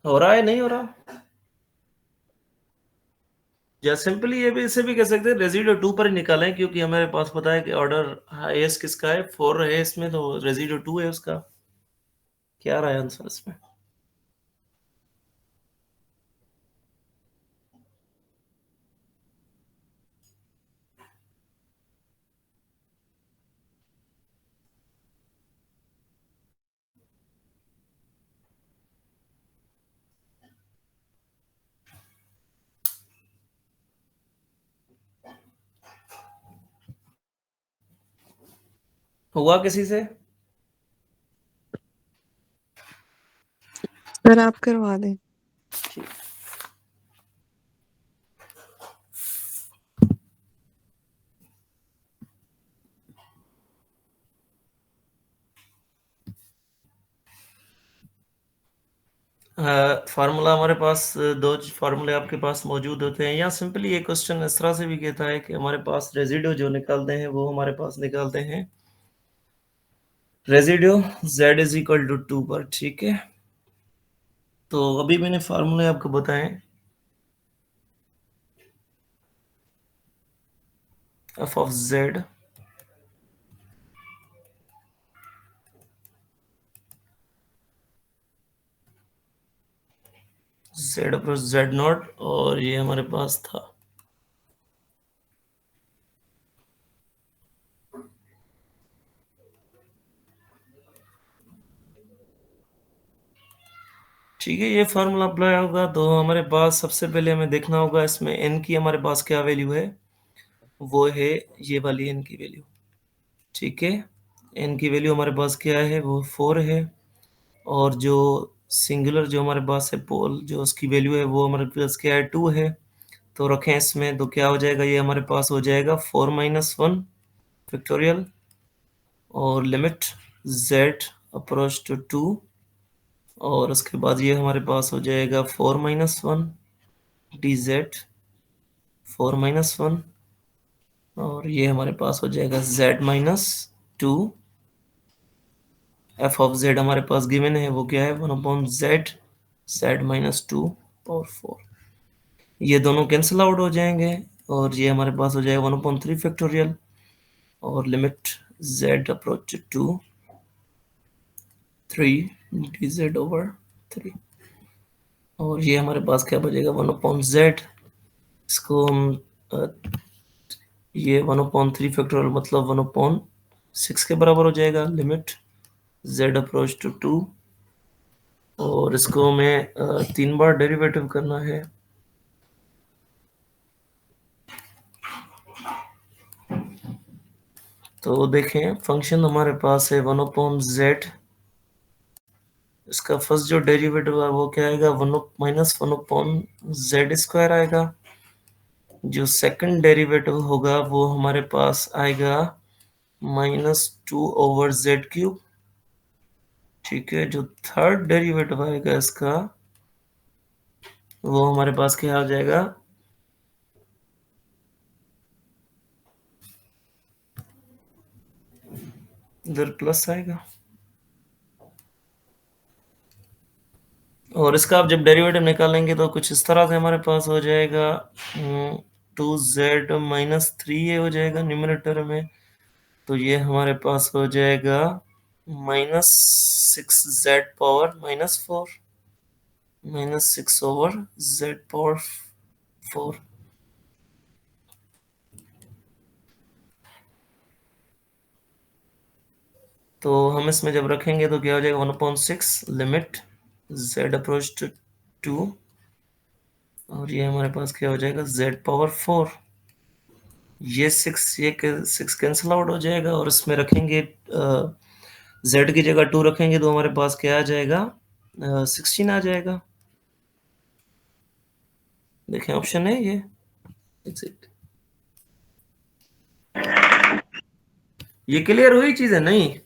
हो रहा है नहीं हो रहा? या सिंपली ये भी इसे भी कह सकते हैं रेजिड्यू 2 पर ही निकालें, क्योंकि हमारे पास पता है कि ऑर्डर हाईएस्ट किसका है, 4 है इसमें, तो रेजिड्यू 2 है उसका। क्या रहा है आंसर इसमें? हुआ किसी से? सर आप करवा दें। फार्मूला हमारे पास दो फार्मूले आपके पास मौजूद होते हैं, या सिंपली ये क्वेश्चन इस तरह से भी कहता है कि हमारे पास रेजिड्यू जो निकालते हैं वो हमारे पास निकालते हैं residue z is equal to 2 पर। ठीक है, तो अभी मैंने फार्मूले आपको बताएं। F of z z plus z not, और ये हमारे पास था ठीक है। ये फार्मूला अप्लाई होगा तो हमारे पास सबसे पहले हमें देखना होगा इसमें n की हमारे पास क्या वैल्यू है। वो है ये वाली n की वैल्यू। ठीक है, n की वैल्यू हमारे पास क्या है, वो 4 है। और जो सिंगुलर जो हमारे पास है पोल, जो उसकी वैल्यू है वो हमारे पास क्या है, 2 है। तो रखें इसमें तो क्या हो जाएगा, ये हमारे पास हो जाएगा 4 माइनस 1 फैक्टोरियल, और लिमिट z अप्रोच टू 2, और उसके बाद ये हमारे पास हो जाएगा 4 माइनस 1 dz 4 माइनस 1, और ये हमारे पास हो जाएगा z minus 2। F of z हमारे पास गिवन है, वो क्या है, 1 upon z z minus 2 power 4। ये दोनों कैंसिल आउट हो जाएंगे, और ये हमारे पास हो जाएगा 1/3 फैक्टोरियल, और limit z approach to 3 dz over 3, और ये हमारे पास क्या बचेगा, 1/z। इसको हम ये 1/3 फैक्टोरियल मतलब 1/6 के बराबर हो जाएगा, लिमिट z अप्रोच टू 2, और इसको हमें 3 बार डेरिवेटिव करना है। तो देखें फंक्शन हमारे पास है 1/z, इसका फर्स्ट जो डेरिवेटिव है वो क्या आएगा, 1 माइनस 1/z² आएगा। जो सेकंड डेरिवेटिव होगा वो हमारे पास आएगा -2/z³। ठीक है, जो थर्ड डेरिवेटिव आएगा इसका, वो हमारे पास क्या आ जाएगा, इधर प्लस आएगा। और इसका आप जब डेरिवेटिव निकालेंगे तो कुछ इस तरह से हमारे पास हो जाएगा 2z-3 ये हो जाएगा न्यूमरेटर में। तो ये हमारे पास हो जाएगा -6z⁻⁻4 -6/z⁴। तो हम इसमें जब रखेंगे तो क्या हो जाएगा, 1/6 लिमिट z अप्रोच टू 2, और ये हमारे पास क्या हो जाएगा, z⁴। ये 6 कैंसिल आउट हो जाएगा, और इसमें रखेंगे z की जगह 2 रखेंगे तो हमारे पास क्या आ जाएगा, 16 आ जाएगा। देखें ऑप्शन है ये एग्जिट। ये क्लियर हुई चीज है नहीं?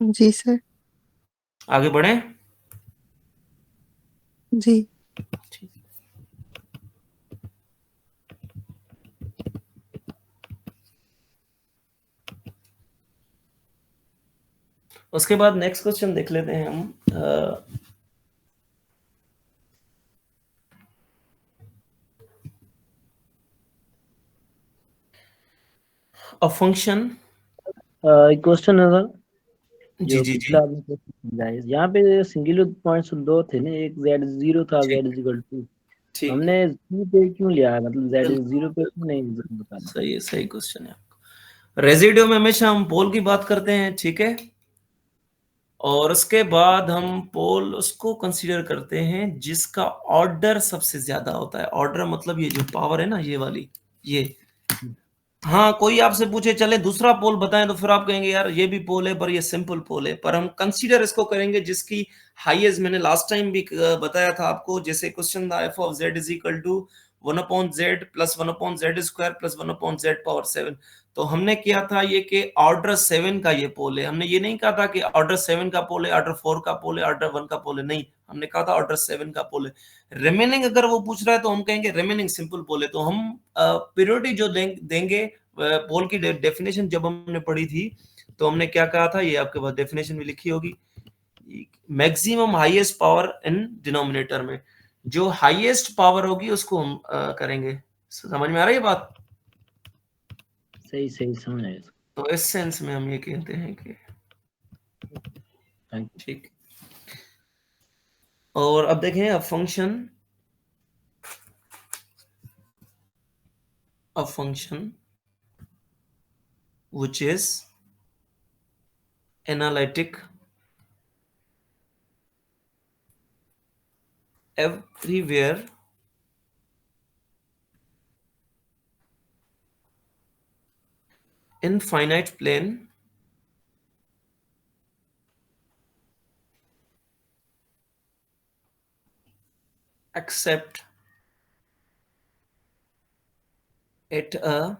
जी सर। आगे बढ़े। जी। उसके बाद नेक्स्ट क्वेश्चन देख लेते हैं हम। A function. एक क्वेश्चन है सर, जी जो जी जी। पिछला आपने question समझाया, यहाँ पे सिंगुलर पॉइंट्स दो थे ना, एक z0 था, ठीक z=2। ठीक। हमने c पे क्यों लिया है, मतलब बिल्कुल z0 पे क्यों बिल्कुल। नहीं बताना। सही है, सही क्वेश्चन है आपका। रेजिड्यू में हमेशा हम पोल की बात करते हैं, ठीक है। और उसके बाद हम पोल उसको कंसीडर करते हैं जिसका ऑर्डर सबसे ज्यादा होता है। ऑर्डर मतलब ये जो पावर है ना, ये वाली, ये। हाँ, कोई आपसे पूछे चले दूसरा पोल बताएं, तो फिर आप कहेंगे यार ये भी पोल है पर ये सिंपल पोल है। पर हम कंसीडर इसको करेंगे जिसकी हाईएस्ट, मैंने लास्ट टाइम भी बताया था आपको, जैसे क्वेश्चन था F of Z is equal to 1/z plus 1/z square plus 1/z power 7। तो हमने किया था ये कि ऑर्डर 7 का ये पोल है। हमने ये नहीं कहा था कि ऑर्डर 7 का पोल है, ऑर्डर 4 का पोल है, ऑर्डर 1 का पोल है, नहीं, हमने कहा था ऑर्डर 7 का पोल है। रिमेनिंग अगर वो पूछ रहा है तो हम कहेंगे रिमेनिंग सिंपल पोल है। तो हम पीरियोडिक जो देंगे पोल की डेफिनेशन जब हमने पढ़ी थी, तो हमने क्या कहा था, ये आपके पास डेफिनेशन भी लिखी होगी। Maximum highest power in denominator में, जो हाईएस्ट पावर होगी उसको हम करेंगे। समझ में आ रही है बात? सही सही समझ आया सर। तो इस सेंस में हम ये कहते हैं कि थैंक यू। ठीक। और अब देखें, a function which is analytic everywhere in finite plane except at a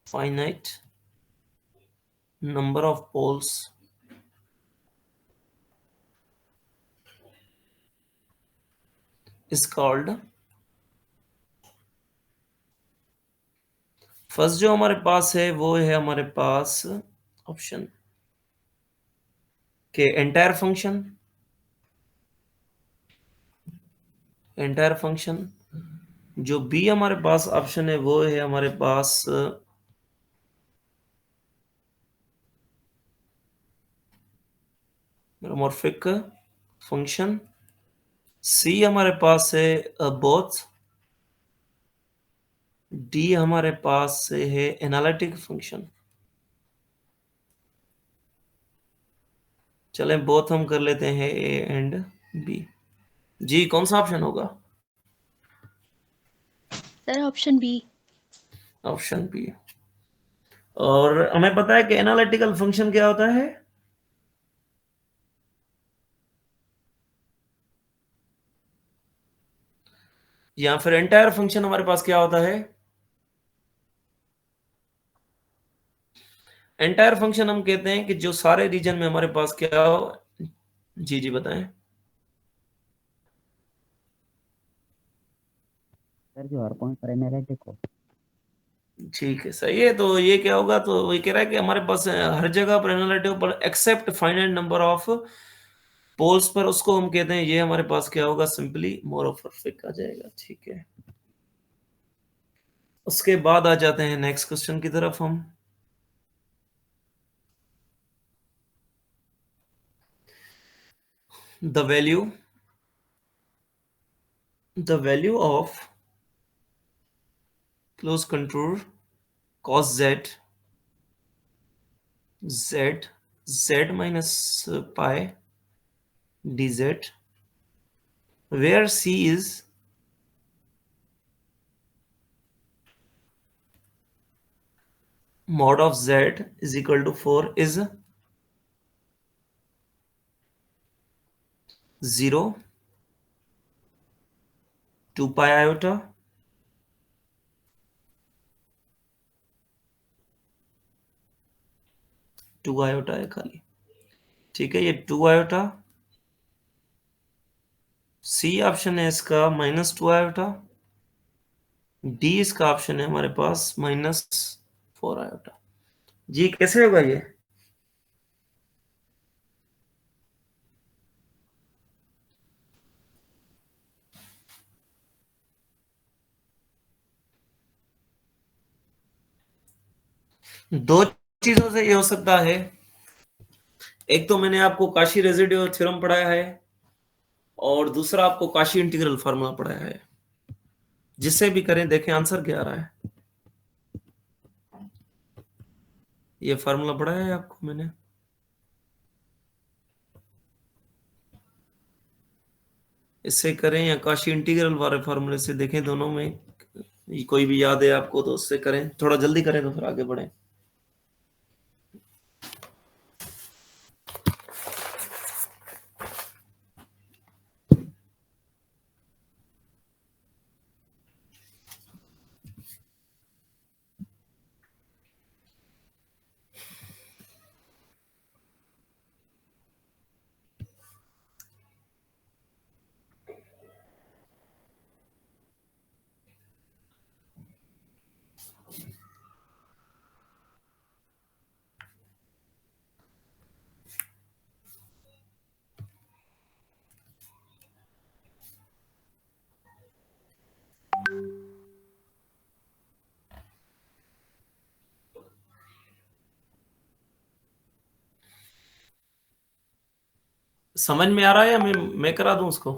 finite number of poles is called। First जो हमारे पास है वो है हमारे पास ऑप्शन के एंटायर फंक्शन। जो बी हमारे पास ऑप्शन है वो है हमारे पास मेरोमॉर्फिक फंक्शन। सी हमारे पास है बोथ। डी हमारे पास से है एनालिटिक फंक्शन। चलें बोथ हम कर लेते हैं ए एंड बी। जी कौन सा ऑप्शन होगा? Sir option B. Option B. और हमें पता है कि एनालिटिकल फंक्शन क्या होता है? या फिर एंटायर फंक्शन हमारे पास क्या होता है? एंटायर फंक्शन हम कहते हैं कि जो सारे रीजन में हमारे पास क्या हो। जी जी बताएं। सर जो हर पॉइंट पर एनालिटिक हो। ठीक है, सही है। तो ये क्या होगा, तो ये कह रहा है कि हमारे पास हर जगह पर एनालिटिक पर except finite number of poles पर, उसको हम कहते हैं, ये हमारे पास क्या होगा, सिंपली मोनोमॉर्फिक आ जाएगा। ठीक है। उसके बाद आ जाते हैं नेक्स्ट क्वेश्चन की तरफ हम। The value of close control cos z minus pi dz, where c is mod of z is equal to 4 is 0, 2 pi iota, 2 iota है खाली। ठीक है, ये 2 iota। सी ऑप्शन है इसका -2 iota। डी इसका ऑप्शन है हमारे पास -4 iota। जी कैसे होगा ये? दो चीजों से ये हो सकता है, एक तो मैंने आपको काशी रेसिड्यू थ्योरम पढ़ाया है और दूसरा आपको काशी इंटीग्रल फार्मूला पढ़ाया है। जिससे भी करें देखें आंसर क्या आ रहा है। ये फार्मूला पढ़ाया है आपको मैंने, इससे करें या काशी इंटीग्रल वाले फार्मूले से देखें, दोनों में कोई भी याद है आपको तो उससे करें, थोड़ा जल्दी करें तो फिर आगे बढ़ें। समझ में आ रहा है या मैं करा दूं उसको?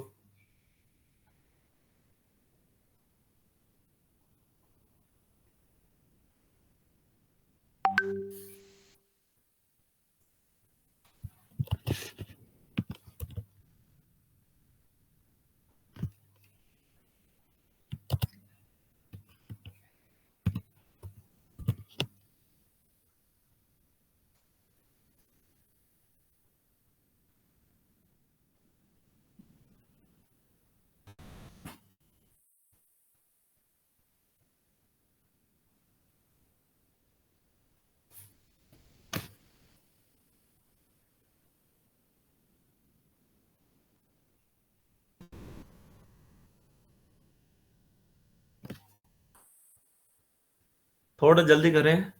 थोड़ा जल्दी करें।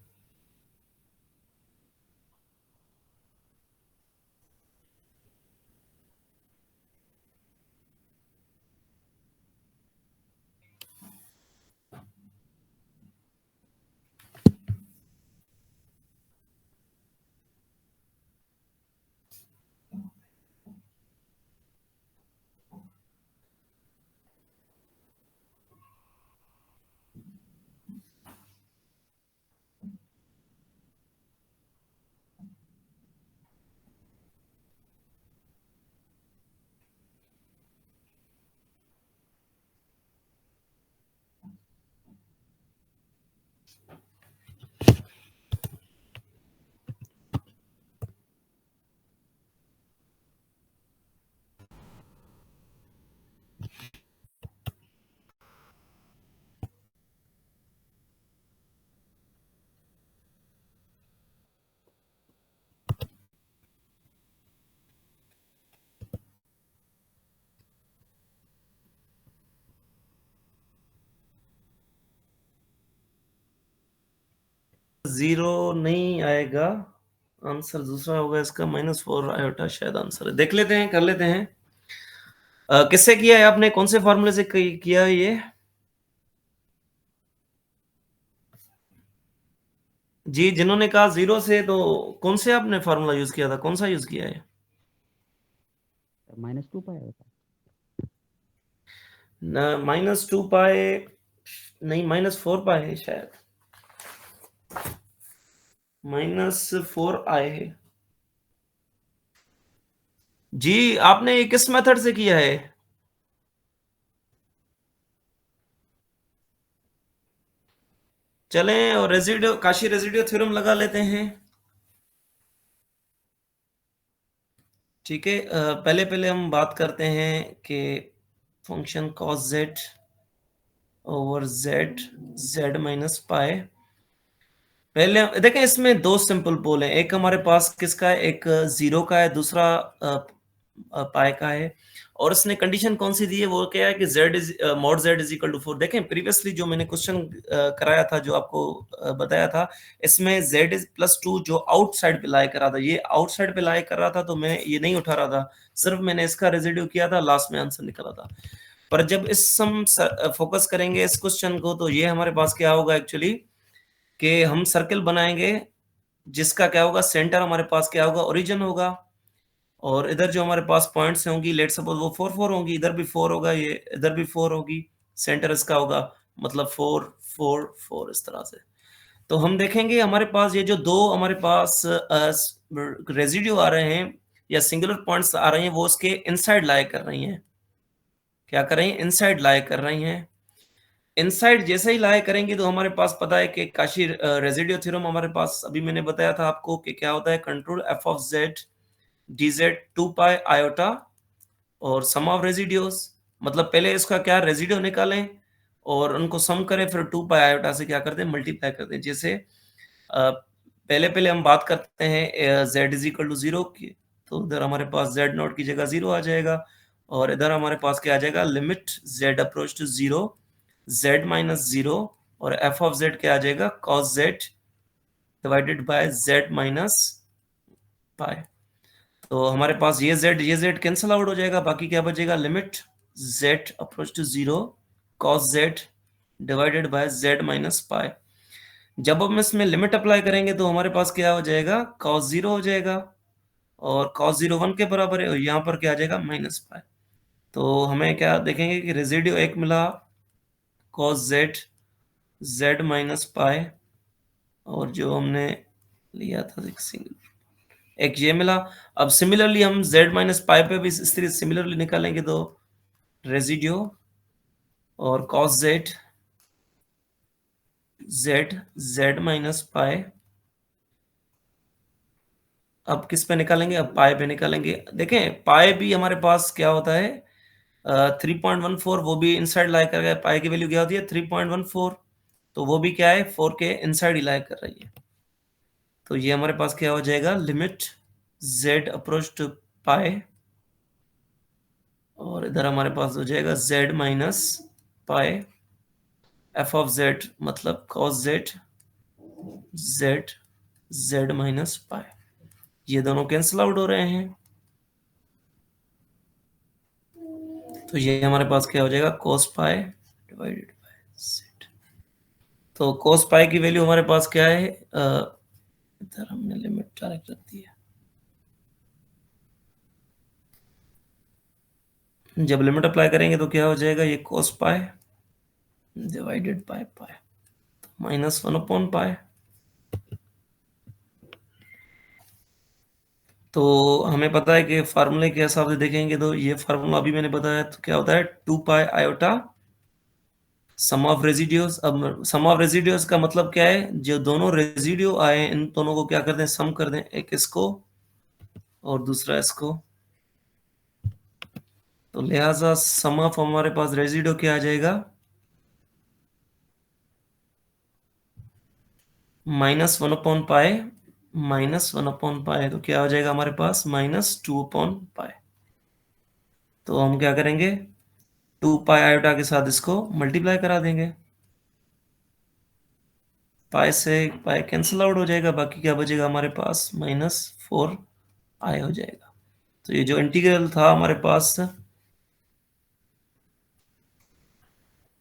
जीरो नहीं आएगा, आंसर दूसरा होगा इसका, -4 आयोटा शायद आंसर है। देख लेते हैं, कर लेते हैं। किससे किया है आपने, कौन से फॉर्मूले से किया है ये? जी, जिन्होंने कहा जीरो से, तो कौन से आपने फार्मूला यूज किया था, कौन सा यूज किया है? -2 पाई होता -2 पाए नहीं, -4 पाए है शायद, -4 आए है। जी, आपने किस मेथड से किया है? चलें और रेसिड्यू, काशी रेसिड्यू थ्योरम लगा लेते हैं। ठीक है, पहले पहले हम बात करते हैं कि function cos z over z minus पाए। पहले देखें, इसमें दो सिंपल पोल हैं, एक हमारे पास किसका है, एक 0 का है, दूसरा पाई का है। और इसने कंडीशन कौन सी दी है, वो क्या है कि mod z is equal to 4। देखें प्रीवियसली जो मैंने क्वेश्चन कराया था, जो आपको बताया था, इसमें z इज +2 जो आउटसाइड पे लाई कर रहा था, ये आउटसाइड पे लाई कर रहा था, तो मैं ये नहीं उठा रहा था, सिर्फ मैंने इसका रेजिड्यू किया था, लास्ट में आंसर निकला था। पर जब इस हम फोकस करेंगे इस क्वेश्चन को, तो ये हमारे पास क्या होगा एक्चुअली, कि हम सर्कल बनाएंगे जिसका क्या होगा, सेंटर हमारे पास क्या होगा, ओरिजिन होगा, और इधर जो हमारे पास पॉइंट्स होंगी, लेट सपोज वो 4 4 होंगी, इधर भी 4 होगा, ये इधर भी 4 होगी, सेंटर इसका होगा, मतलब 4 4 4 इस तरह से। तो हम देखेंगे हमारे पास ये जो दो हमारे पास रेजिड्यू आ रहे हैं या सिंगुलर पॉइंट्स आ रहे हैं, वो उसके इनसाइड लाई कर रही हैं। क्या कर रही हैं? इनसाइड लाई कर रही हैं। इनसाइड जैसे ही लाई करेंगे तो हमारे पास पता है कि काशी रेजिड्यू थ्योरम हमारे पास अभी मैंने बताया था आपको कि क्या होता है, control F of Z dz 2 pi iota और सम ऑफ रेजिड्यूज, मतलब पहले इसका क्या रेजिड्यू निकालें और उनको सम करें, फिर 2 पाई आयोटा से क्या करते हैं, मल्टीप्लाई करते हैं। जैसे पहले पहले हम बात करते हैं z इज इक्वल टू 0 की, तो उधर हमारे पास z नॉट की जगह 0 आ जाएगा, और इधर हमारे पास क्या आ जाएगा, limit z approach to 0 z minus 0, और f ऑफ z क्या आ जाएगा, cos z divided by z minus पाई। तो हमारे पास ये z कैंसिल आउट हो जाएगा, बाकी क्या बचेगा, limit z approach to 0 cos z divided by z minus pi. जब हम इसमें लिमिट अप्लाई करेंगे तो हमारे पास क्या हो जाएगा, cos 0 हो जाएगा, और cos 0 1 के बराबर है, और यहाँ पर क्या आ जाएगा, माइनस पाई। तो हमें क्या देखेंगे कि रेजिड्यू एक मिला cos z माइनस पाई, और जो हमने लिया था एक ये मिला। अब सिमिलरली हम z माइनस पाई पे भी इस तरह सिमिलरली निकालेंगे, तो रेजिड्यू और cos z माइनस पाई, अब किस पे निकालेंगे, अब पाई पे निकालेंगे। देखें पाई भी हमारे पास क्या होता है, 3.14, वो भी इनसाइड लाई कर गया, पाई की वैल्यू क्या होती है 3.14, तो वो भी क्या है 4 के इनसाइड ही लाई कर रही है। तो ये हमारे पास क्या हो जाएगा, लिमिट z अप्रोच टू पाई, और इधर हमारे पास हो जाएगा z minus pi, F of z मतलब cos z माइनस पाई, ये दोनों कैंसिल आउट हो रहे हैं, तो ये हमारे पास क्या हो जाएगा, cos pi divided by z। तो cos पाई की वैल्यू हमारे पास क्या है, इधर हमने लिमिट डायरेक्ट रख दी है, जब लिमिट अप्लाई करेंगे तो क्या हो जाएगा, ये cos pi divided by pi, minus 1 upon pi. तो हमें पता है कि फार्मूले के हिसाब से देखेंगे तो ये फार्मूला अभी मैंने बताया, तो क्या होता है 2 pi iota sum of residues. अब सम ऑफ रेजिड्यूज का मतलब क्या है, जो दोनों रेजिड्यू आए इन दोनों को क्या कर दें, सम कर दें, एक इसको और दूसरा इसको, तो लिहाजा सम ऑफ हमारे पास रेजिड्यू क्या आ जाएगा, minus 1 upon pi, minus 1 upon pi, तो क्या हो जाएगा हमारे पास, माइनस 2 अपॉन पाई। तो हम क्या करेंगे, 2 पाई आयोटा के साथ इसको मल्टीप्लाई करा देंगे, पाई से पाई कैंसिल आउट हो जाएगा, बाकी क्या बचेगा हमारे पास, माइनस 4 आई हो जाएगा। तो ये जो इंटीग्रल था हमारे पास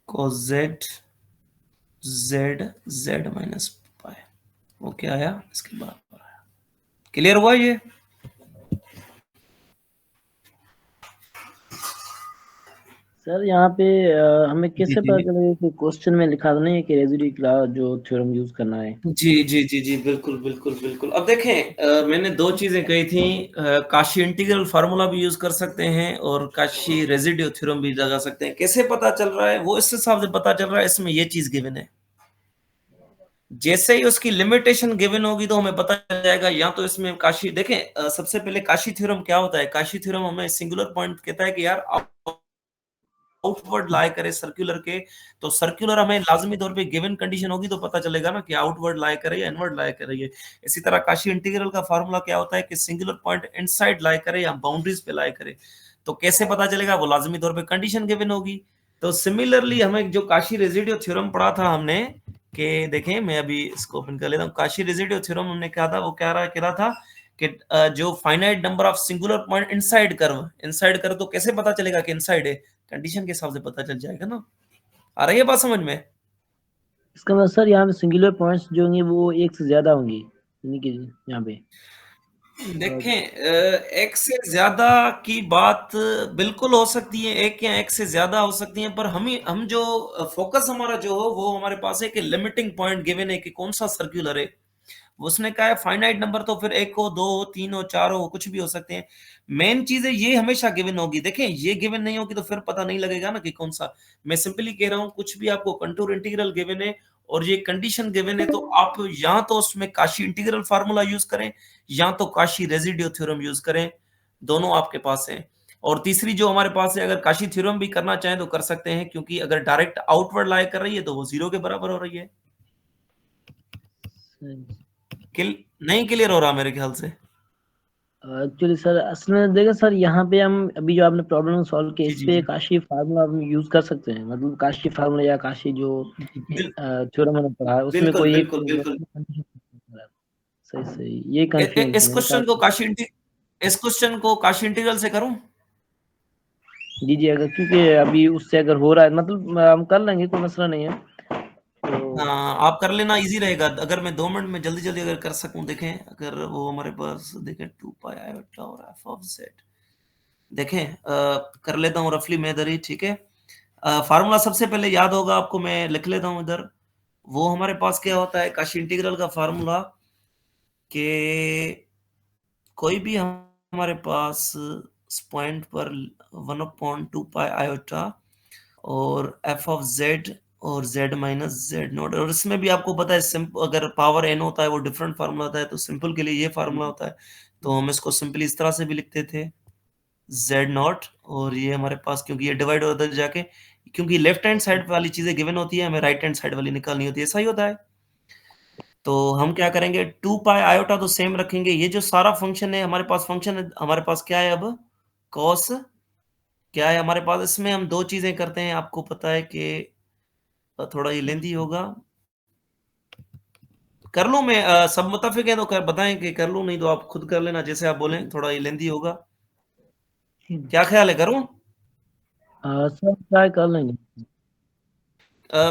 cos z माइनस पाई, वो क्या आया, इसके बराबर आया। क्लियर हुआ ये? सर यहाँ पे हमें जी कैसे जी पता चलेगा कि क्वेश्चन में लिखा तो नहीं है कि रेजिड्यू का जो थ्योरम यूज करना है? जी जी जी जी बिल्कुल बिल्कुल बिल्कुल। अब देखें मैंने दो चीजें कही थी, काशी इंटीग्रल फार्मूला भी यूज कर सकते हैं और काशी रेजिड्यू थ्योरम भी लगा सकते हैं। कैसे पता चल रहा है वो, इस हिसाब से पता चल रहा है, इसमें ये चीज गिवन है, जैसे ही उसकी लिमिटेशन गिवन होगी तो हमें पता चल जाएगा। या तो इसमें काशी देखें, सबसे पहले काशी थ्योरम क्या होता है, काशी थ्योरम हमें सिंगुलर पॉइंट कहता है कि यार आउटवर्ड लाई करे सर्कुलर के, तो सर्कुलर हमें लाजमी तौर पे गिवन कंडीशन होगी तो पता चलेगा ना कि आउटवर्ड लाई करे या इनवर्ड लाई करे। ये इसी तरह काशी इंटीग्रल का फार्मूला क्या होता है कि सिंगुलर पॉइंट इनसाइड लाई करे या बाउंड्रीज पे लाई करे, तो कैसे पता चलेगा, वो लाजमी तौर पे कंडीशन गिवन होगी। तो सिमिलरली हमें जो काशी रेजिड्यू थ्योरम पढ़ा था हमने, कि देखें मैं अभी इसको ओपन कर लेता हूँ, काशी रेजिड्यू थ्योरम हमने क्या था, वो कह रहा था कि जो finite number of singular point inside curve, तो कैसे पता चलेगा कि इनसाइड है, कंडीशन के हिसाब से पता चल जाएगा ना। आ रही है बात समझ में? इसका मतलब सर यहाँ पे सिंगुलर पॉइंट्स जो होंगे वो एक से ज्यादा होंगी, यानी कि यहाँ पे देखें, एक से ज्यादा की बात बिल्कुल हो सकती है, एक या एक से ज्यादा हो सकती है, पर हम जो फोकस हमारा जो हो वो हमारे पास है कि लिमिटिंग पॉइंट गिवन है कि कौन सा सर्क्यूलर है। उसने कहा है फाइनाइट नंबर, तो फिर एक हो, दो हो, तीन हो, चार हो, कुछ भी हो सकते हैं। मेन चीज है ये हमेशा गिवन होगी। देखें ये गिवन नहीं होगी तो फिर पता नहीं लगेगा ना कि कौन सा। मैं सिंपली कह रहा हूं कुछ भी आपको कंटूर इंटीग्रल गिवन है और ये कंडीशन गिवन है, तो आप या तो उसमें काशी इंटीग्रल फार्मूला यूज करें या तो काशी रेजिड्यू थ्योरम यूज करें, दोनों आपके पास है। और तीसरी जो हमारे पास है, अगर काशी थ्योरम भी करना चाहें तो कर सकते हैं, क्योंकि अगर डायरेक्ट आउटवर्ड लाई कर रही है तो वो जीरो के बराबर हो रही है। नहीं क्लियर हो रहा मेरे ख्याल से। एक्चुअली सर असल में देखा सर, यहाँ पे हम अभी जो आपने प्रॉब्लम सॉल्व किया जी इस जी पे जी काशी फार्मूला हम यूज कर सकते हैं, मतलब काशी फार्मूला या काशी जो बिल, थ्योरम हमने पढ़ा है उसमें बिल्कुल कोई एक बिल्कुल बिल्कुल। सही सही ये इस कंफ्यूजन है क्वेश्चन को इस क्वेश्चन को काशी इंटीग्रल से करूं? जी जी, अगर क्योंकि अभी उससे अगर हो रहा है मतलब हम कर लेंगे, कोई मसला नहीं है तो। हाँ आप कर लेना, इजी रहेगा। अगर मैं 2 मिनट में जल्दी जल्दी अगर कर सकूं, देखें अगर वो हमारे पास, देखें 2 पाई आयोटा और एफ ऑफ जेड, देखें कर लेता हूँ रफली मैं इधर ही, ठीक है। फार्मूला सबसे पहले याद होगा आपको, मैं लिख लेता हूँ इधर। वो हमारे पास क्या होता है काशी इंटीग्रल का फार्मूला, कि कोई भी हमारे पास इस पॉइंट पर 1/2 पाई आयोटा और एफ ऑफ जेड और जेड माइनस जेड नॉट। और इसमें भी आपको पता है सिंपल, अगर पावर एन होता है वो डिफरेंट फार्मूला होता है, तो सिंपल के लिए ये फार्मूला होता है। तो हम इसको सिंपली इस तरह से भी लिखते थे, जेड नॉट, और ये हमारे पास क्योंकि ये डिवाइड होता है जाके, क्योंकि लेफ्ट हैंड साइड वाली चीजें गिवन होती है, हमें राइट हैंड साइड वाली निकालनी होती है, ऐसा ही होता है। तो हम क्या करेंगे, 2 पाई आयोटा तो सेम रखेंगे। ये जो सारा फंक्शन है हमारे पास, फंक्शन है हमारे पास क्या है अब, कॉस क्या है हमारे पास। इसमें हम दो चीजें करते हैं, आपको पता है कि थोड़ा ये लेंदी होगा। कर लूं मैं, सब मुत्तफिक है तो बताएं कि कर लूं, नहीं तो आप खुद कर लेना जैसे आप बोलें, थोड़ा ये लेंदी होगा। क्या ख्याल है, करूं? सर ट्राई कर लेंगे।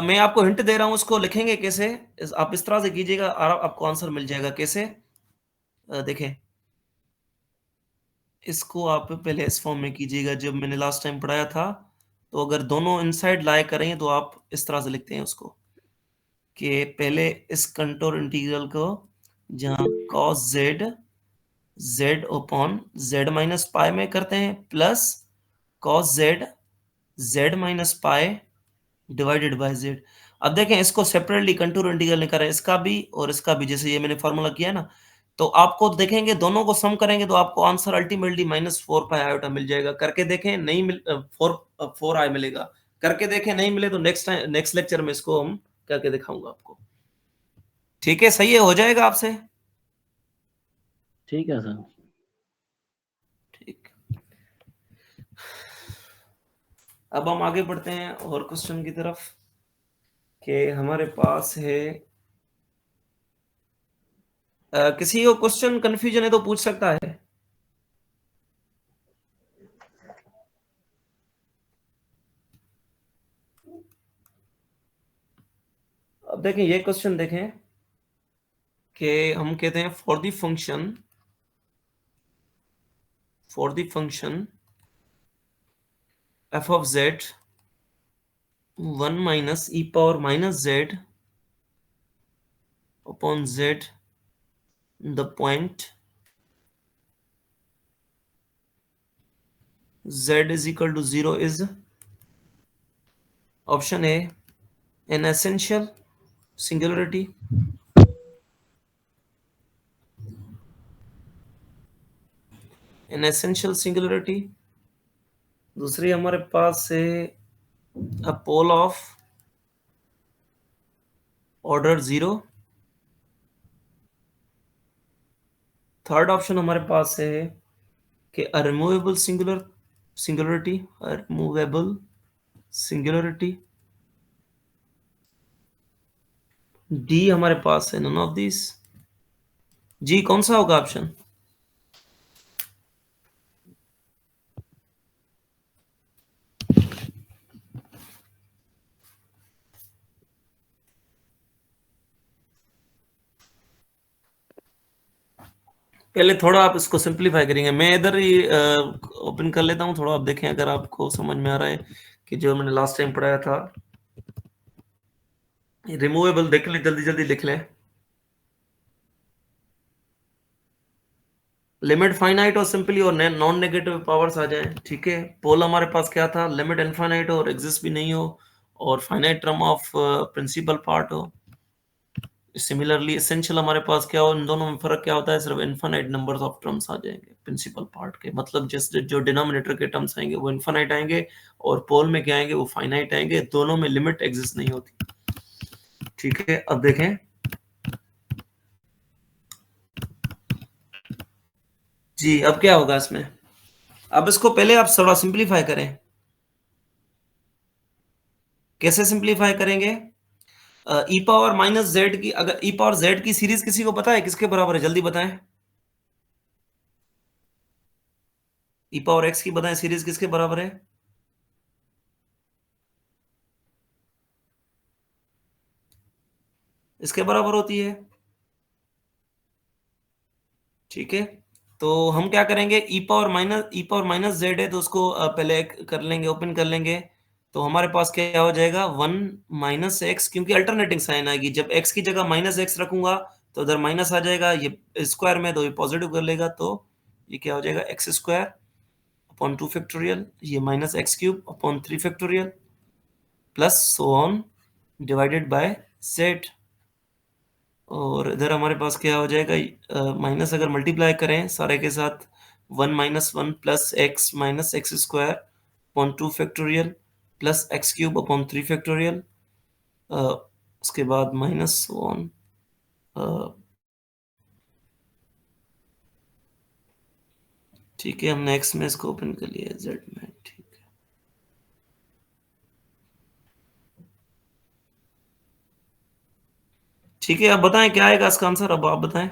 मैं आपको हिंट दे रहा हूं, उसको लिखेंगे कैसे, आप इस तरह से कीजिएगा और आपको आंसर मिल जाएगा कैसे। देखें, इसको आप पहले इस फॉर्म में कीजिएगा जब मैंने लास्ट टाइम पढ़ाया था। तो अगर दोनों इनसाइड लाई करेंगे तो आप इस तरह से लिखते हैं उसको, कि पहले इस कंटूर इंटीग्रल को, जहां cos z z upon z minus पाई में करते हैं, plus cos z z minus pi divided by z। अब देखें इसको सेपरेटली कंटूर इंटीग्रल निकाल रहे हैं, इसका भी और इसका भी, जैसे ये मैंने फॉर्मूला किया है ना। तो आपको देखेंगे दोनों को सम करेंगे तो आपको आंसर अल्टीमेटली -4 पाई आयोटा मिल जाएगा। करके देखें, नहीं मिल 4 आई मिलेगा। करके देखें, नहीं मिले तो नेक्स्ट टाइम, नेक्स्ट लेक्चर में इसको हम करके दिखाऊंगा आपको। ठीक है, सही है, हो जाएगा आपसे। ठीक है सर। ठीक, अब हम आगे बढ़ते हैं और क्वेश्चन की तरफ, कि हमारे पास है किसी को क्वेश्चन कंफ्यूजन है तो पूछ सकता है। अब देखें ये क्वेश्चन देखें, कि हम कहते हैं for the function F of Z 1 minus E power minus Z upon Z the point z is equal to 0 is option A an essential singularity, an essential singularity। दूसरी हमारे पास है a pole of order 0। Third option हमारे पास है कि a removable singularity। D हमारे पास है none of this. जी कौन सा होगा ऑप्शन? पहले थोड़ा आप इसको सिंप्लीफाई करेंगे, मैं इधर ही ओपन कर लेता हूँ, थोड़ा आप देखें अगर आपको समझ में आ रहा है कि जो मैंने लास्ट टाइम पढ़ाया था। रिमूवेबल देख लें, जल्दी जल्दी लिख लें। लिमिट फाइनाइट और सिंपली और नॉन नेगेटिव पावर्स आ जाए, ठीक है। पोल हमारे पास क्या था, लिमिट इनफाइनाइट हो और एग्जिस्ट भी नहीं हो और finite term of principal part हो। सिमिलरली एसेंशियल हमारे पास क्या हो, इन दोनों में फर्क क्या होता है, सिर्फ इनफाइनाइट नंबर्स ऑफ टर्म्स आ जाएंगे प्रिंसिपल पार्ट के, मतलब जस्ट जो डिनोमिनेटर के टर्म्स आएंगे वो इनफाइनाइट आएंगे और पोल में क्या आएंगे, वो फाइनाइट आएंगे। दोनों में लिमिट एग्जिस्ट नहीं होती, ठीक है। अब देखें जी, अब क्या होगा इसमें। अब इसको पहले आप थोड़ा सिंप्लीफाई करें। कैसे सिंप्लीफाई करेंगे, ई पावर माइनस जेड की, अगर ई पावर जेड की सीरीज किसी को पता है किसके बराबर है, जल्दी बताएं। ई पावर एक्स की बताएं सीरीज किसके बराबर है। इसके बराबर होती है, ठीक है। तो हम क्या करेंगे, ई पावर माइनस जेड है तो उसको पहले कर लेंगे, ओपन कर लेंगे। तो हमारे पास क्या हो जाएगा, 1 - एक्स, क्योंकि अल्टरनेटिंग साइन आएगी। जब एक्स की जगह -x रखूंगा तो उधर माइनस आ जाएगा, ये स्क्वायर में तो ये पॉजिटिव कर लेगा, तो ये क्या हो जाएगा, x² अपॉन 2 फैक्टोरियल, ये -x³ upon 3 factorial plus so on divided by z। और इधर हमारे पास क्या हो जाएगा, माइनस अगर मल्टीप्लाई करें सारे के साथ, 1 - 1 plus x minus x² upon 2 factorial plus x³ upon 3 factorial, उसके बाद माइनस 1, ठीक है। हमने x में इसको ओपन कर लिया, z में, ठीक है। ठीक है, अब बताएं क्या आएगा इसका आंसर, अब आप बताएं।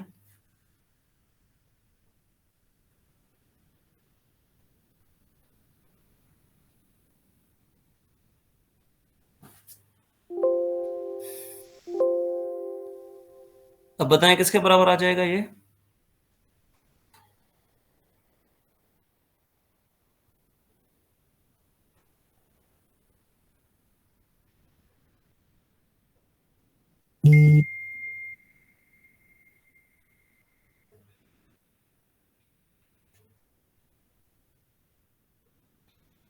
अब बताएं किसके बराबर आ जाएगा ये।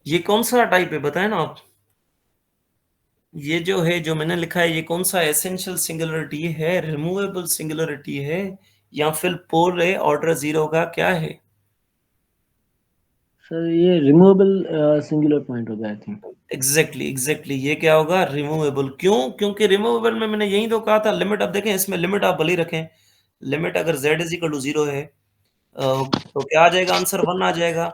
ये कौन सा टाइप है बताएं ना आप। ये जो है, जो मैंने लिखा है, ये कौन सा एसेंशियल सिंगुलरिटी है, रिमूवेबल सिंगुलरिटी है, या फिर पोल है ऑर्डर 0 का, क्या है। सर ये रिमूवेबल सिंगुलर पॉइंट होगा आई थिंक। एग्जैक्टली ये क्या होगा, रिमूवेबल। क्यों, क्योंकि रिमूवेबल में मैंने यही तो कहा था, लिमिट। अब देखें इसमें लिमिट आप भले ही रखें, लिमिट अगर z = 0 है, तो क्या आ जाएगा आंसर, 1 आ जाएगा।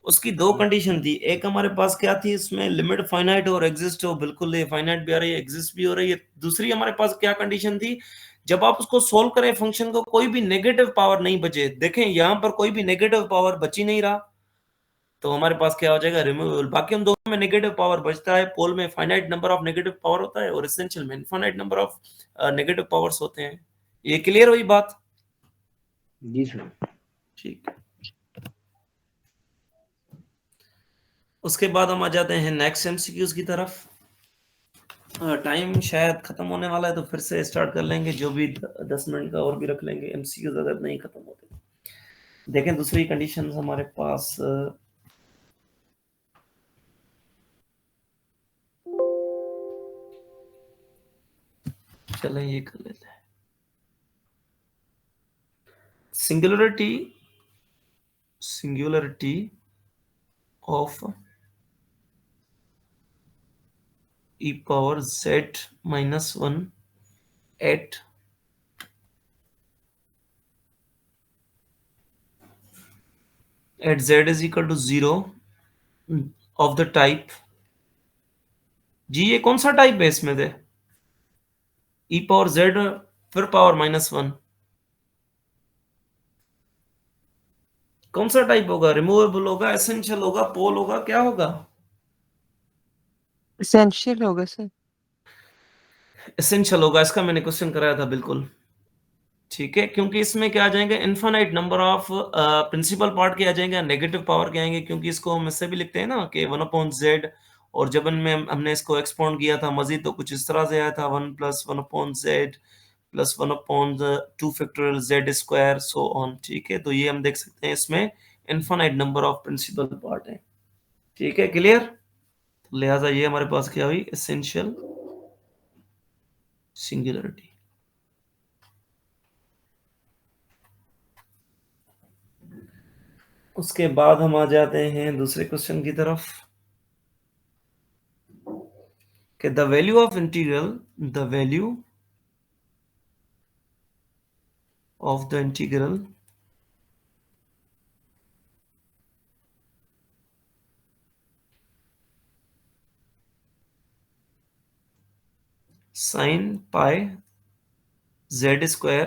उसकी दो कंडीशन थी, एक हमारे पास क्या थी, इसमें लिमिट फाइनाइट और एग्जिस्ट हो, बिल्कुल ये फाइनाइट भी आ रही है, एग्जिस्ट भी हो रही है। दूसरी हमारे पास क्या कंडीशन थी, जब आप उसको सोल्व करें फंक्शन को, कोई भी नेगेटिव पावर नहीं बचे। देखें यहां पर कोई भी नेगेटिव पावर बची नहीं रहा, तो हमारे पास क्या हो जाएगा, रिमूवेबल। बाकी हम दोनों में नेगेटिव पावर बचता है, पोल में finite number of negative power होता है और एसेंशियल में infinite number of negative powers होते हैं। ये क्लियर हुई बात। जी सर। ठीक है, उसके बाद हम आ जाते हैं नेक्स्ट एमसीक्यूज की तरफ। टाइम शायद खत्म होने वाला है, तो फिर से स्टार्ट कर लेंगे, जो भी 10 मिनट का और भी रख लेंगे एमसीक्यूज अगर नहीं खत्म होते। देखें दूसरी कंडीशन हमारे पास, चलें ये कर लेते हैं। Singularity of e power z-1 at z is equal to 0 of the type, जी ये कौन सा टाइप है इसमें से, e पावर z फिर पावर -1, कौन सा टाइप होगा, रिमूवेबल होगा, एसेंशियल होगा, पोल होगा, क्या होगा। एसेंशियल होगा सर। एसेंशियल होगा, इसका मैंने क्वेश्चन कराया था बिल्कुल। ठीक है, क्योंकि इसमें क्या आ जाएंगे infinite number of principal part के आ जाएंगे, नेगेटिव पावर के आएंगे, क्योंकि इसको हम इससे भी लिखते हैं ना कि 1/z, और जब इनमें हमने इसको एक्सपाउंड किया था मजीद तो कुछ इस तरह से आया था 1 + 1/z plus 1/2 factorial z square so on. ठीक है, तो ये हम देख सकते हैं इसमें infinite number of principal part है। ठीक है, क्लियर? तो लिहाजा ये हमारे पास क्या हुई, एसेंशियल सिंगुलरिटी। उसके बाद हम आ जाते हैं दूसरे क्वेश्चन की तरफ कि the value of integral, the value of the integral sin pi z square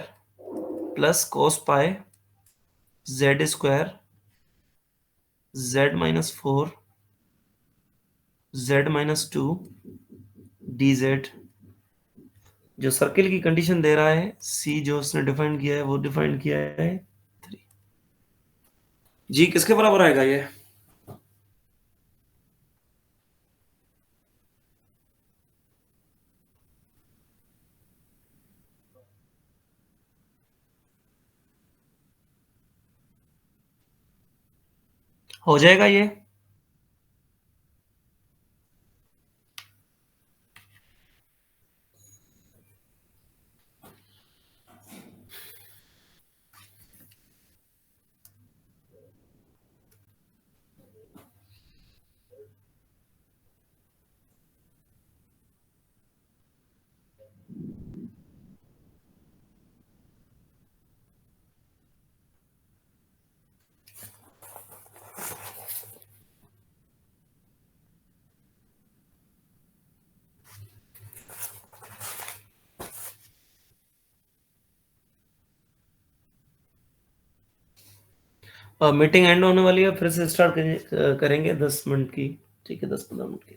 plus cos pi z square z-4 z-2 dz, जो सर्किल की कंडीशन दे रहा है, सी जो उसने डिफाइन किया है वो डिफाइन किया है 3। जी किसके बराबर आएगा ये? हो जाएगा ये? मीटिंग एंड होने वाली है, फिर से स्टार्ट करेंगे 10 मिनट की। ठीक है, 10-15 मिनट की।